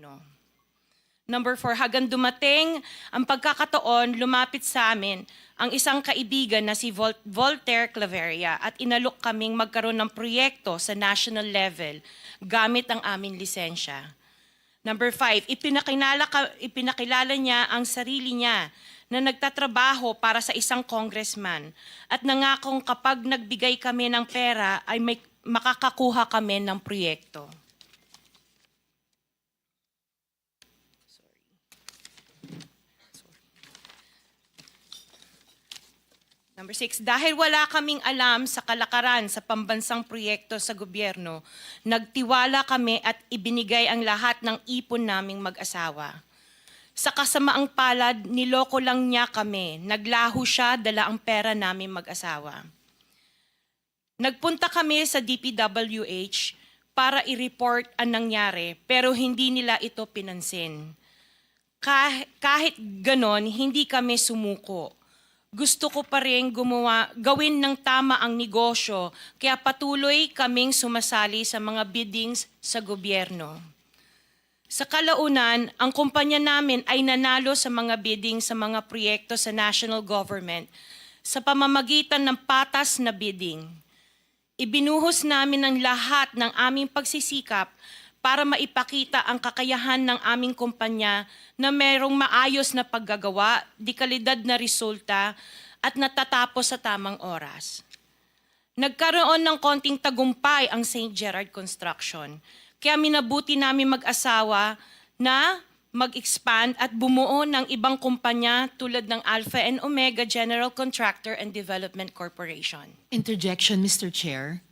gobyerno. Number 4, hanggang dumating ang pagkakataon, lumapit sa amin ang isang kaibigan na si Voltaire Claveria at inalok kaming magkaroon ng proyekto sa national level gamit ang aming lisensya. Number 5, ipinakilala niya ang sarili niya na nagtatrabaho para sa isang congressman at nangakong kapag nagbigay kami ng pera ay makakakuha kami ng proyekto. Number 6, dahil wala kaming alam sa kalakaran sa pambansang proyekto sa gobyerno, nagtiwala kami at ibinigay ang lahat ng ipon naming mag-asawa. Sa kasamaang palad, niloko lang niya kami. Naglaho siya, dala ang pera namin mag-asawa. Nagpunta kami sa DPWH para i-report ang nangyari, pero hindi nila ito pinansin. Kahit ganon, hindi kami sumuko. Gusto ko pa rin gawin ng tama ang negosyo, kaya patuloy kaming sumasali sa mga biddings sa gobyerno. Sa kalaunan, ang kumpanya namin ay nanalo sa mga bidding sa mga proyekto sa national government sa pamamagitan ng patas na bidding. Ibinuhos namin ang lahat ng aming pagsisikap para maipakita ang kakayahan ng aming kumpanya na mayroong maayos na paggagawa, dekalidad na resulta, at natatapos sa tamang oras. Nagkaroon ng konting tagumpay ang St. Gerard Construction, kaya minabuti namin mag-asawa na mag-expand at bumuo ng ibang kumpanya tulad ng Alpha and Omega General Contractor and Development Corporation. Interjection, Mr. Chair.